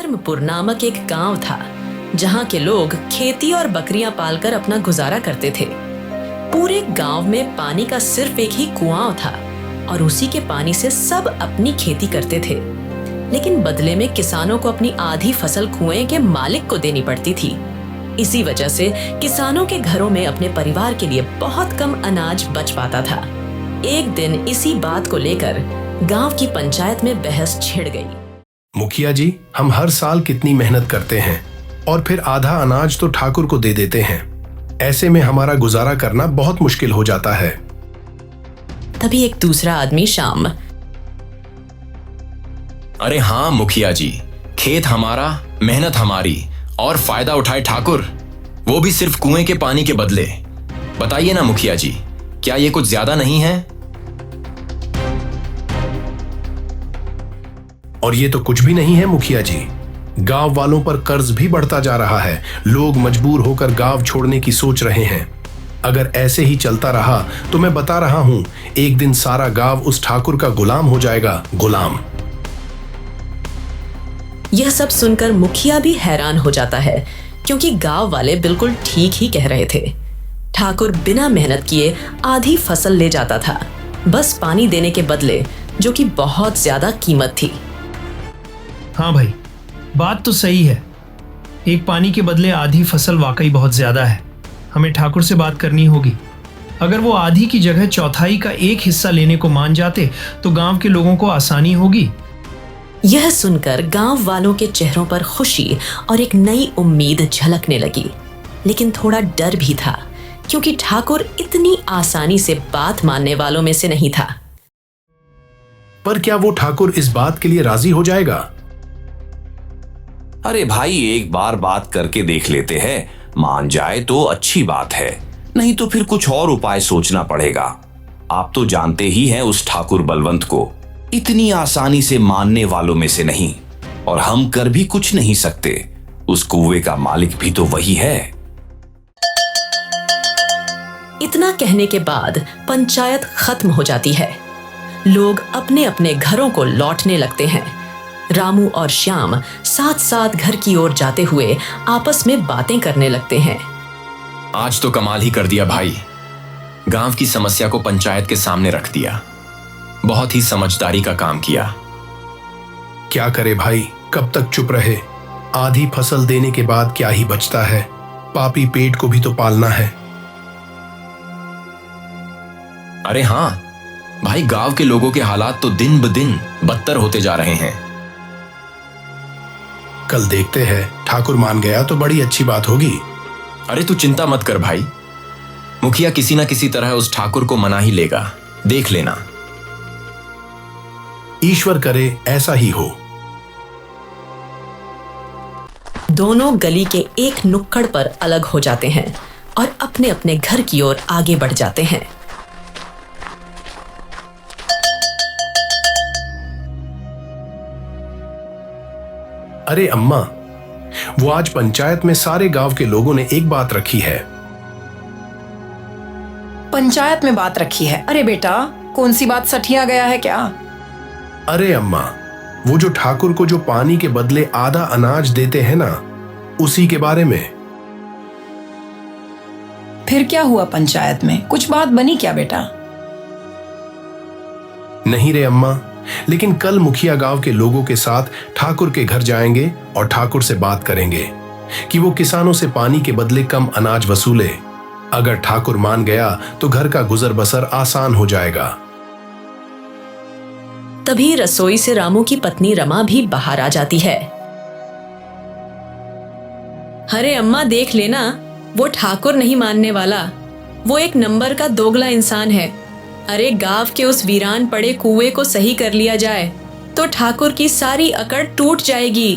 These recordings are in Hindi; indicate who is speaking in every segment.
Speaker 1: धर्मपुर नामक एक गांव था जहां के लोग खेती और बकरियां पालकर अपना गुजारा करते थे। पूरे गांव में पानी का सिर्फ एक ही कुआं था और उसी के पानी से सब अपनी खेती करते थे। लेकिन बदले में किसानों को अपनी आधी फसल कुएं के मालिक को देनी पड़ती थी। इसी वजह से किसानों के घरों में अपने परिवार के लिए बहुत कम अनाज बच पाता था। एक दिन इसी बात को लेकर गांव की पंचायत में बहस छिड़ गई।
Speaker 2: मुखिया जी, हम हर साल कितनी मेहनत करते हैं और फिर आधा अनाज तो ठाकुर को दे देते हैं। ऐसे में हमारा गुजारा करना बहुत मुश्किल हो जाता है।
Speaker 1: तभी एक दूसरा आदमी श्याम,
Speaker 3: अरे हाँ मुखिया जी, खेत हमारा, मेहनत हमारी और फायदा उठाए ठाकुर, वो भी सिर्फ कुएं के पानी के बदले। बताइए ना मुखिया जी, क्या ये कुछ ज्यादा नहीं है?
Speaker 2: और ये तो कुछ भी नहीं है मुखिया जी। गांव वालों पर कर्ज भी बढ़ता जा रहा है। लोग मजबूर होकर गांव छोड़ने की सोच रहे हैं। अगर ऐसे ही चलता रहा तो मैं बता रहा हूं, एक दिन सारा गांव उस ठाकुर का गुलाम हो जाएगा। गुलाम।
Speaker 1: यह सब सुनकर मुखिया भी हैरान हो जाता है, क्योंकि गांव वाले बिल्कुल ठीक ही कह रहे थे। ठाकुर बिना मेहनत किए आधी फसल ले जाता था, बस पानी देने के बदले, जो कि बहुत ज्यादा कीमत थी।
Speaker 4: हाँ भाई, बात तो सही है। एक पानी के बदले आधी फसल वाकई बहुत ज्यादा है। हमें ठाकुर से बात करनी होगी। अगर वो आधी की जगह चौथाई का एक हिस्सा लेने को मान जाते तो गांव के लोगों को आसानी होगी।
Speaker 1: यह सुनकर गांव वालों के चेहरों पर खुशी और एक नई उम्मीद झलकने लगी। लेकिन थोड़ा डर भी था, क्योंकि ठाकुर इतनी आसानी से बात मानने वालों में से नहीं था।
Speaker 2: पर क्या वो ठाकुर इस बात के लिए राजी हो जाएगा?
Speaker 5: अरे भाई, एक बार बात करके देख लेते हैं। मान जाए तो अच्छी बात है, नहीं तो फिर कुछ और उपाय सोचना पड़ेगा। आप तो जानते ही हैं उस ठाकुर बलवंत को, इतनी आसानी से मानने वालों में से नहीं। और हम कर भी कुछ नहीं सकते। उस कुएं का मालिक भी तो वही है।
Speaker 1: इतना कहने के बाद पंचायत खत्म हो जाती है। लोग अपने अपने घरों को लौटने लगते हैं। रामू और श्याम साथ साथ घर की ओर जाते हुए आपस में बातें करने लगते हैं।
Speaker 3: आज तो कमाल ही कर दिया भाई। गांव की समस्या को पंचायत के सामने रख दिया। बहुत ही समझदारी का काम किया।
Speaker 2: क्या करे भाई, कब तक चुप रहे? आधी फसल देने के बाद क्या ही बचता है? पापी पेट को भी तो पालना है।
Speaker 3: अरे हाँ भाई, गांव के लोगों के हालात तो दिन ब दिन बदतर होते जा रहे हैं।
Speaker 2: कल देखते हैं, ठाकुर मान गया तो बड़ी अच्छी बात होगी।
Speaker 3: अरे तू चिंता मत कर भाई, मुखिया किसी ना किसी तरह उस ठाकुर को मना ही लेगा, देख लेना।
Speaker 2: ईश्वर करे ऐसा ही हो।
Speaker 1: दोनों गली के एक नुक्कड़ पर अलग हो जाते हैं और अपने अपने घर की ओर आगे बढ़ जाते हैं।
Speaker 2: अरे अम्मा, वो आज पंचायत में सारे गांव के लोगों ने एक बात रखी है।
Speaker 6: पंचायत में बात रखी है? अरे बेटा, कौन सी बात सठिया गया है क्या?
Speaker 2: अरे अम्मा, वो जो ठाकुर को जो पानी के बदले आधा अनाज देते हैं ना, उसी के बारे में।
Speaker 6: फिर क्या हुआ पंचायत में? कुछ बात बनी क्या बेटा?
Speaker 2: नहीं रे अम्मा, लेकिन कल मुखिया गांव के लोगों के साथ ठाकुर के घर जाएंगे और ठाकुर से बात करेंगे कि वो किसानों से पानी के बदले कम अनाज वसूले। अगर ठाकुर मान गया तो घर का गुजर बसर आसान हो जाएगा।
Speaker 1: तभी रसोई से रामू की पत्नी रमा भी बाहर आ जाती है। अरे अम्मा, देख लेना, वो ठाकुर नहीं मानने वाला। वो एक नंबर का दोगला इंसान है। अरे गांव के उस वीरान पड़े कुएं को सही कर लिया जाए तो ठाकुर की सारी अकड़ टूट जाएगी।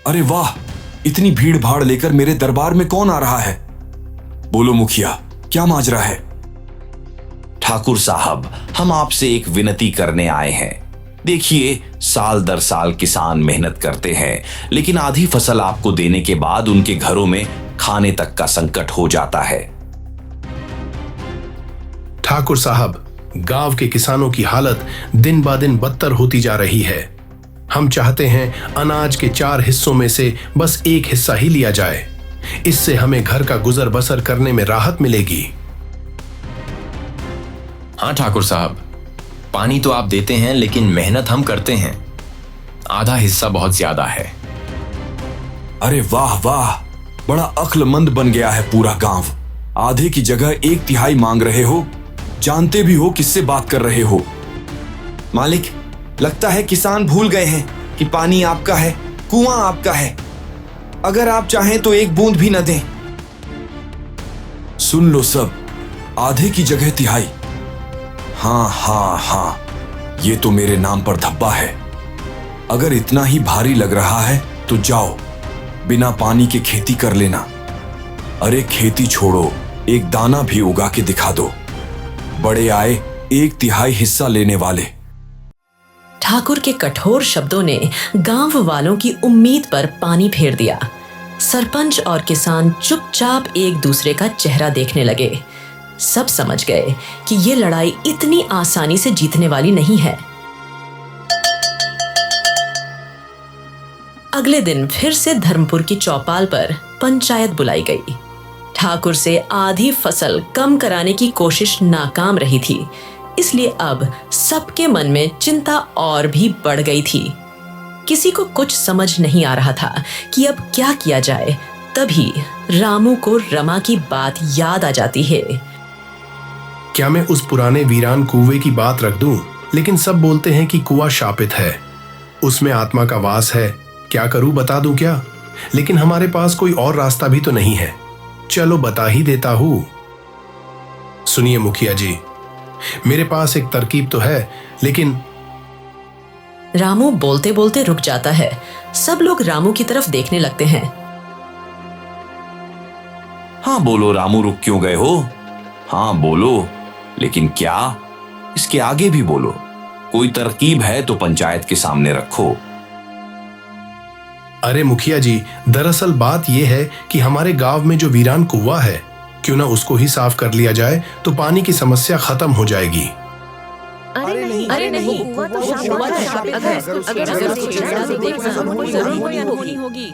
Speaker 5: अरे वाह, इतनी भीड़ भाड़ लेकर मेरे दरबार में कौन आ रहा है? बोलो मुखिया, क्या माजरा है? ठाकुर साहब, हम आपसे एक विनती करने आए हैं। देखिए, साल दर साल किसान मेहनत करते हैं, लेकिन आधी फसल आपको देने के बाद उनके घरों में खाने तक का संकट हो जाता है।
Speaker 2: ठाकुर साहब, गांव के किसानों की हालत दिन ब दिन बदतर होती जा रही है। हम चाहते हैं अनाज के 4 हिस्सों में से बस एक हिस्सा ही लिया जाए। इससे हमें घर का गुजर बसर करने में राहत मिलेगी।
Speaker 3: हाँ ठाकुर साहब, पानी तो आप देते हैं, लेकिन मेहनत हम करते हैं। आधा हिस्सा बहुत ज्यादा है।
Speaker 7: अरे वाह वाह, बड़ा अक्लमंद बन गया है पूरा गांव। आधे की जगह 1/3 मांग रहे हो। जानते भी हो किससे बात कर रहे हो।
Speaker 8: मालिक, लगता है किसान भूल गए हैं कि पानी आपका है, कुआं आपका है। अगर आप चाहें तो एक बूंद भी न दें।
Speaker 7: सुन लो सब, आधे की जगह 1/3। हाँ हाँ हाँ, ये तो मेरे नाम पर धब्बा है। अगर इतना ही भारी लग रहा है तो जाओ, बिना पानी के खेती कर लेना। अरे खेती छोड़ो, एक दाना भी उगा के दिखा दो। बड़े आए 1/3 हिस्सा लेने वाले।
Speaker 1: ठाकुर के कठोर शब्दों ने गांव वालों की उम्मीद पर पानी फेर दिया। सरपंच और किसान चुपचाप एक दूसरे का चेहरा देखने लगे। सब समझ गए कि ये लड़ाई इतनी आसानी से जीतने वाली नहीं है। अगले दिन फिर से धर्मपुर की चौपाल पर पंचायत बुलाई गई। ठाकुर से आधी फसल कम कराने की कोशिश नाकाम रही थी, इसलिए अब सबके मन में चिंता और भी बढ़ गई थी। किसी को कुछ समझ नहीं आ रहा था कि अब क्या किया जाए। तभी रामू को रमा की बात याद आ जाती है।
Speaker 2: क्या मैं उस पुराने वीरान कुएं की बात रख दूं? लेकिन सब बोलते हैं कि कुआं शापित है, उसमें आत्मा का वास है। क्या करूं, बता दूं क्या? लेकिन हमारे पास कोई और रास्ता भी तो नहीं है। चलो बता ही देता हूं। सुनिए मुखिया जी, मेरे पास एक तरकीब तो है, लेकिन
Speaker 1: रामू बोलते बोलते रुक जाता है। सब लोग रामू की तरफ देखने लगते हैं।
Speaker 5: हाँ बोलो रामू, रुक क्यों गए हो? हाँ बोलो, लेकिन क्या? इसके आगे भी बोलो। कोई तरकीब है तो पंचायत के सामने रखो।
Speaker 2: अरे मुखिया जी, दरअसल बात यह है कि हमारे गांव में जो वीरान कुआं है, क्यों ना उसको ही साफ कर लिया जाए तो पानी की समस्या खत्म हो जाएगी।
Speaker 9: अरे नहीं, कुआं तो शापित है। अगर होगी।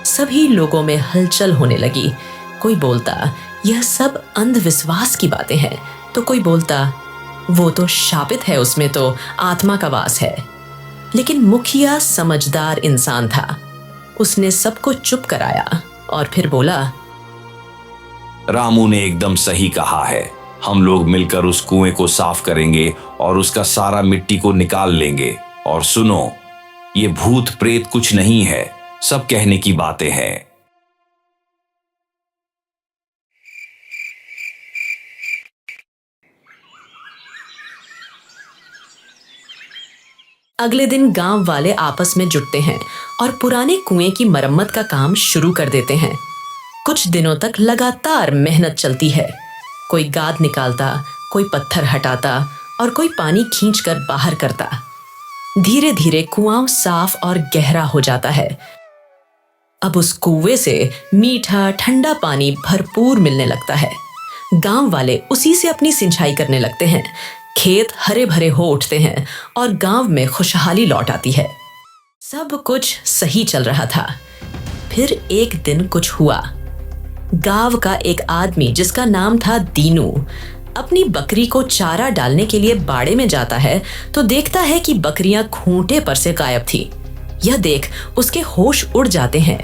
Speaker 1: सभी लोगों में हलचल होने लगी। कोई बोलता यह सब अंधविश्वास की बातें हैं, तो कोई बोलता वो तो शापित है, उसमें तो आत्मा का वास है। लेकिन मुखिया समझदार इंसान था। उसने सबको चुप कराया और फिर बोला,
Speaker 5: रामू ने एकदम सही कहा है। हम लोग मिलकर उस कुएं को साफ करेंगे और उसका सारा मिट्टी को निकाल लेंगे। और सुनो, ये भूत प्रेत कुछ नहीं है, सब कहने की बातें हैं।
Speaker 1: अगले दिन गांव वाले आपस में जुटते हैं और पुराने कुएं की मरम्मत का काम शुरू कर देते हैं। कुछ दिनों तक लगातार मेहनत चलती है। कोई गाद निकालता, कोई पत्थर हटाता और कोई पानी खींचकर बाहर करता। धीरे धीरे कुआं साफ और गहरा हो जाता है। अब उस कुएं से मीठा ठंडा पानी भरपूर मिलने लगता है। गांव वाले उसी से अपनी सिंचाई करने लगते हैं। खेत हरे भरे हो उठते हैं और गांव में खुशहाली लौट आती है। सब कुछ सही चल रहा था। फिर एक दिन कुछ हुआ। गांव का एक आदमी जिसका नाम था दीनू अपनी बकरी को चारा डालने के लिए बाड़े में जाता है तो देखता है कि बकरियां खूंटे पर से गायब थी। यह देख उसके होश उड़ जाते हैं।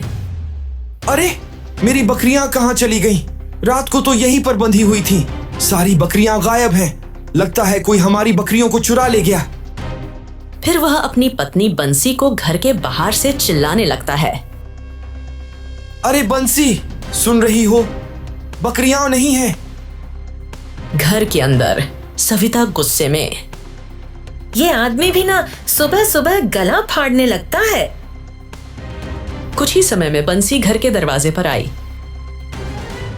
Speaker 8: अरे, मेरी बकरियां कहाँ चली गईं? रात को तो यहीं पर बंधी हुई थी। सारी बकरियां गायब हैं। लगता है कोई हमारी बकरियों को चुरा ले गया।
Speaker 1: फिर वह अपनी पत्नी बंसी को घर के बाहर से चिल्लाने लगता है।
Speaker 8: अरे बंसी, सुन रही हो? बकरियां नहीं हैं।
Speaker 1: घर के अंदर सविता गुस्से में,
Speaker 9: ये आदमी भी ना सुबह सुबह गला फाड़ने लगता है।
Speaker 1: कुछ ही समय में बंसी घर के दरवाजे पर आई।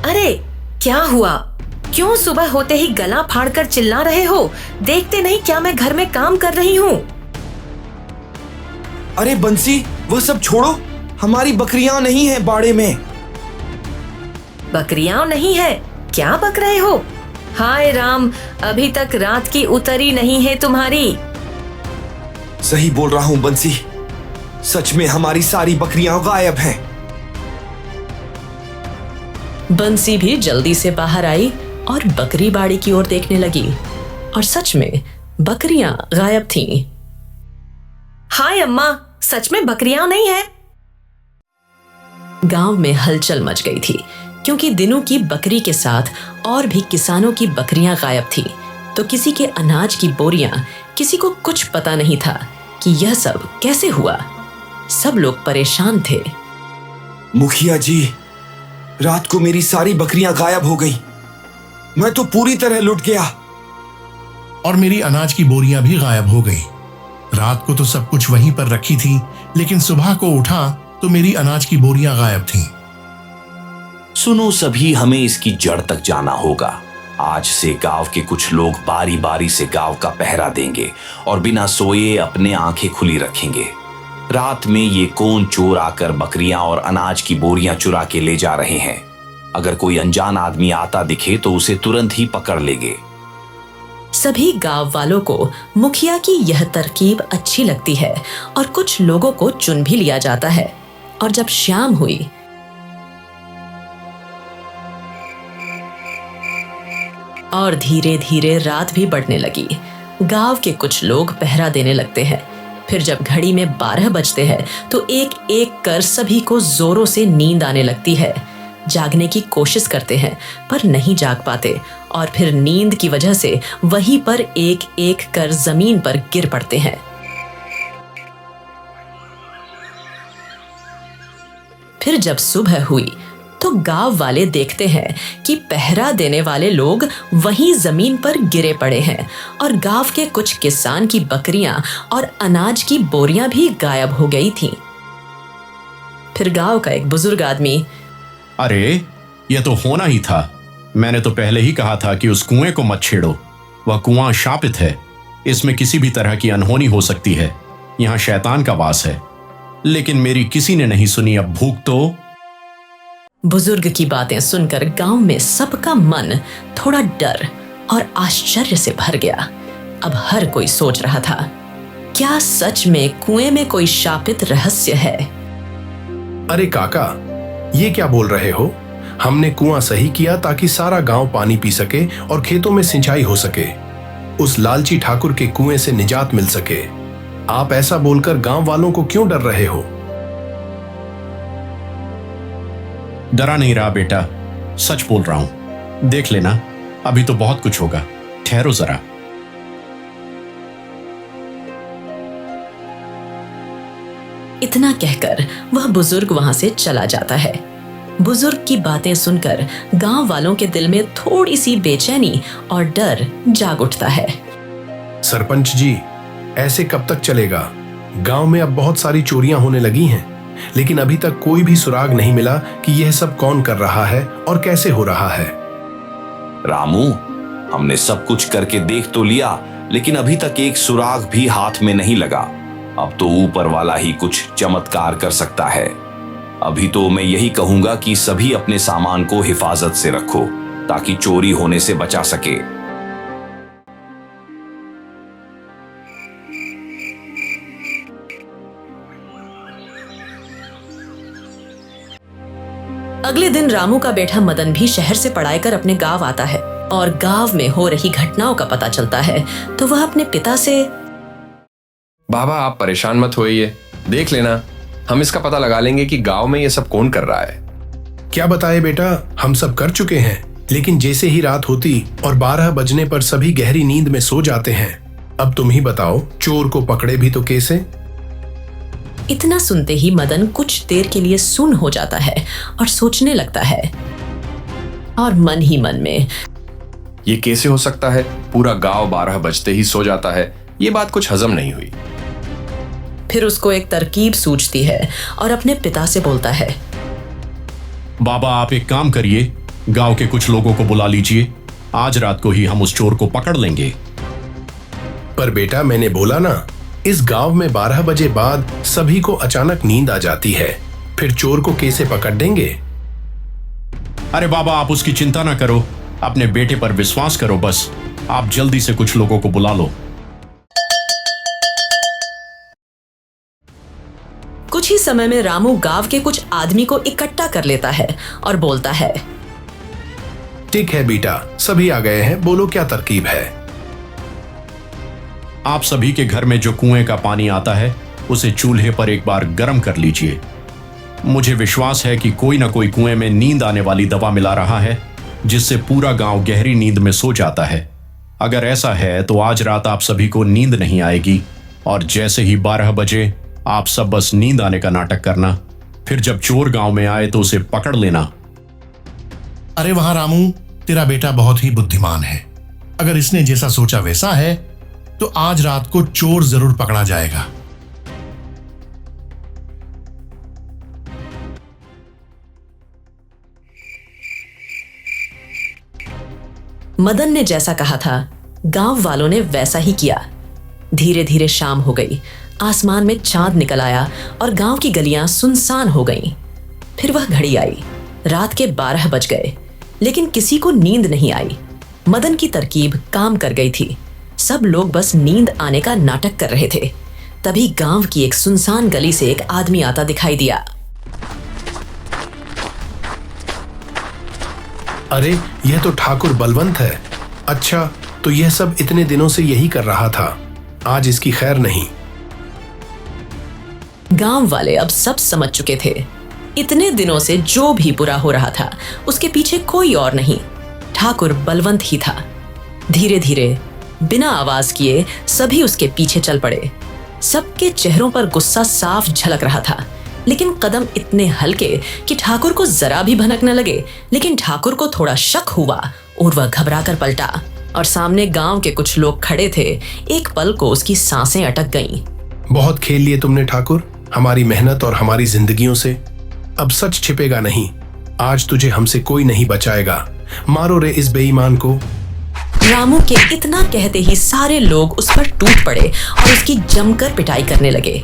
Speaker 9: अरे क्या हुआ? क्यों सुबह होते ही गला फाड़कर चिल्ला रहे हो? देखते नहीं क्या मैं घर में काम कर रही हूँ?
Speaker 8: अरे बंसी, वह सब छोड़ो। हमारी बकरियां नहीं हैं बाड़े में।
Speaker 9: बकरियां नहीं है? क्या बक रहे हो? हाय राम, अभी तक रात की उतरी नहीं है तुम्हारी।
Speaker 8: सही बोल रहा हूँ बंसी, सच में हमारी सारी बकरियां गायब हैं।
Speaker 1: बंसी भी जल्दी से बाहर आई और बकरी बाड़ी की ओर देखने लगी और सच में बकरियां गायब थीं।
Speaker 9: हाय अम्मा, सच में बकरियां नहीं है?
Speaker 1: गांव में हलचल मच गई थी क्योंकि दिनू की बकरी के साथ और भी किसानों की बकरियां गायब थी। तो किसी के अनाज की बोरियां, किसी को कुछ पता नहीं था कि यह सब कैसे हुआ। सब लोग परेशान थे।
Speaker 8: मुखिया जी, रात को मेरी सारी बकरियां गायब हो गई। मैं तो पूरी तरह लुट गया।
Speaker 2: और मेरी अनाज की बोरियां भी गायब हो गई। रात को तो सब कुछ वहीं पर रखी थी, लेकिन सुबह को उठा तो मेरी अनाज की बोरियां गायब थीं।
Speaker 5: सुनो सभी, हमें इसकी जड़ तक जाना होगा। आज से गांव के कुछ लोग बारी बारी से गांव का पहरा देंगे और बिना सोए अपने आंखें खुली रखेंगे। रात में ये कौन चोर आकर बकरियां और अनाज की बोरियां चुरा के ले जा रहे हैं। अगर कोई अनजान आदमी आता दिखे तो उसे तुरंत ही पकड़ लेंगे।
Speaker 1: सभी गांव वालों को मुखिया की यह तरकीब अच्छी लगती है और कुछ लोगों को चुन भी लिया जाता है। और जब शाम हुई और धीरे धीरे रात भी बढ़ने लगी, गांव के कुछ लोग पहरा देने लगते हैं। फिर जब घड़ी में 12 बजते हैं तो एक एक कर सभी को जोरों से नींद आने लगती है। जागने की कोशिश करते हैं पर नहीं जाग पाते और फिर नींद की वजह से वहीं पर एक एक कर जमीन पर गिर पड़ते हैं। फिर जब सुबह हुई तो गांव वाले देखते हैं कि पहरा देने वाले लोग वहीं जमीन पर गिरे पड़े हैं और गांव के कुछ किसान की बकरियां और अनाज की बोरियां भी गायब हो गई थीं। फिर गांव का एक बुजुर्ग आदमी,
Speaker 10: अरे यह तो होना ही था। मैंने तो पहले ही कहा था कि उस कुएं को मत छेड़ो। वह कुआं शापित है। इसमें किसी भी तरह की अनहोनी हो सकती है। यहाँ शैतान का वास है। लेकिन मेरी किसी ने नहीं सुनी। अब भूख तो।
Speaker 1: बुजुर्ग की बातें सुनकर गांव में सबका मन थोड़ा डर और आश्चर्य से भर गया। अब हर कोई सोच रहा था, क्या सच में कुएं में कोई शापित रहस्य है?
Speaker 2: अरे काका, ये क्या बोल रहे हो? हमने कुआं सही किया ताकि सारा गांव पानी पी सके और खेतों में सिंचाई हो सके। उस लालची ठाकुर के कुएं से निजात मिल सके। आप ऐसा बोलकर गांव वालों को क्यों डर रहे हो?
Speaker 10: डरा नहीं रहा बेटा, सच बोल रहा हूं। देख लेना, अभी तो बहुत कुछ होगा। ठहरो जरा।
Speaker 1: इतना कहकर वह बुजुर्ग वहां से चला जाता है। बुजुर्ग की बातें सुनकर गांव वालों के दिल में थोड़ी सी बेचैनी और डर जाग उठता है।
Speaker 2: सरपंच जी, ऐसे कब तक चलेगा? गांव में अब बहुत सारी चोरियां होने लगी हैं, लेकिन अभी तक कोई भी सुराग नहीं मिला कि यह सब कौन कर रहा है और कैसे हो रहा है।
Speaker 5: रामू, हमने सब कुछ करके देख तो लिया, लेकिन अभी तक एक सुराग भी हाथ में नहीं लगा। अब तो ऊपर वाला ही कुछ चमत्कार कर सकता है। अभी तो मैं यही कहूंगा कि सभी अपने सामान को हिफाजत से रखो ताकि चोरी होने से बचा सके।
Speaker 1: अगले दिन रामू का बेटा मदन भी शहर से पढ़ाई कर अपने गांव आता है और गांव में हो रही घटनाओं का पता चलता है तो वह अपने पिता से,
Speaker 11: बाबा आप परेशान मत होइए, देख लेना, हम इसका पता लगा लेंगे कि गांव में ये सब कौन कर रहा है।
Speaker 2: क्या बताए बेटा, हम सब कर चुके हैं, लेकिन जैसे ही रात होती और 12 बजने पर सभी गहरी नींद में सो जाते हैं। अब तुम ही बताओ, चोर को पकड़े भी तो कैसे?
Speaker 1: इतना सुनते ही मदन कुछ देर के लिए सुन्न हो जाता है और सोचने लगता है और मन ही मन में,
Speaker 11: ये कैसे हो सकता है? पूरा गांव 12 बजते ही सो जाता है। ये बात कुछ हजम नहीं हुई।
Speaker 1: फिर उसको एक तरकीब सूझती है और अपने पिता से बोलता है,
Speaker 10: बाबा आप एक काम करिए, गांव के कुछ लोगों को बुला लीजिए आज रात को ही हम उस चोर को पकड़ लेंगे।
Speaker 2: पर बेटा, मैंने बोला ना, इस गांव में 12 बजे बाद सभी को अचानक नींद आ जाती है, फिर चोर को कैसे पकड़ देंगे?
Speaker 10: अरे बाबा, आप उसकी चिंता ना करो, अपने बेटे पर विश्वास करो बस। आप जल्दी से कुछ लोगों को बुला लो।
Speaker 1: कुछ ही समय में रामू गांव के कुछ आदमी को इकट्ठा कर लेता है और बोलता है,
Speaker 2: ठीक है बेटा, सभी आ गए हैं, बोलो क्या तरकीब है?
Speaker 10: आप सभी के घर में जो कुएं का पानी आता है उसे चूल्हे पर एक बार गर्म कर लीजिए। मुझे विश्वास है कि कोई ना कोई कुएं में नींद आने वाली दवा मिला रहा है, जिससे पूरा गांव गहरी नींद में सो जाता है। अगर ऐसा है तो आज रात आप सभी को नींद नहीं आएगी, और जैसे ही 12 बजे आप सब बस नींद आने का नाटक करना, फिर जब चोर गांव में आए तो उसे पकड़ लेना।
Speaker 12: अरे वहां रामू, तेरा बेटा बहुत ही बुद्धिमान है। अगर इसने जैसा सोचा वैसा है तो आज रात को चोर जरूर पकड़ा जाएगा।
Speaker 1: मदन ने जैसा कहा था, गांव वालों ने वैसा ही किया। धीरे धीरे शाम हो गई, आसमान में चांद निकल आया और गांव की गलियां सुनसान हो गईं। फिर वह घड़ी आई, रात के 12 बज गए, लेकिन किसी को नींद नहीं आई। मदन की तरकीब काम कर गई थी। सब लोग बस नींद आने का नाटक कर रहे थे। तभी गांव की एक सुनसान गली से एक आदमी आता दिखाई दिया।
Speaker 2: अरे, यह तो ठाकुर बलवंत है। अच्छा, तो यह सब इतने दिनों से यही कर रहा था, आज इसकी खैर नहीं।
Speaker 1: गांव वाले अब सब समझ चुके थे। इतने दिनों से जो भी बुरा हो रहा था उसके पीछे कोई और नहीं, ठाकुर बलवंत ही था। धीरे धीरे बिना आवाज किए सभी उसके पीछे चल पड़े। सबके चेहरों पर गुस्सा साफ झलक रहा था, लेकिन कदम इतने हल्के कि ठाकुर को जरा भी भनक न लगे। लेकिन ठाकुर को थोड़ा शक हुआ और वह घबरा कर पलटा, और सामने गांव के कुछ लोग खड़े थे। एक पल को उसकी सांसें अटक गईं।
Speaker 2: बहुत खेल लिए तुमने ठाकुर, हमारी मेहनत और हमारी जिंदगियों से। अब सच छिपेगा नहीं, आज तुझे हमसे कोई नहीं बचाएगा। मारो रे इस बेईमान को।
Speaker 1: रामू के इतना कहते ही सारे लोग उस पर टूट पड़े और उसकी जमकर पिटाई करने लगे।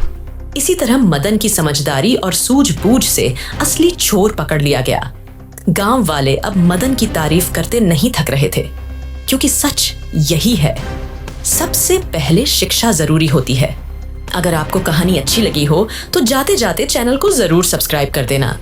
Speaker 1: इसी तरह मदन की समझदारी और सूझबूझ से असली चोर पकड़ लिया गया। गांव वाले अब मदन की तारीफ करते नहीं थक रहे थे, क्योंकि सच यही है, सबसे पहले शिक्षा जरूरी होती है। अगर आपको कहानी अच्छी लगी हो तो जाते जाते चैनल को जरूर सब्सक्राइब कर देना।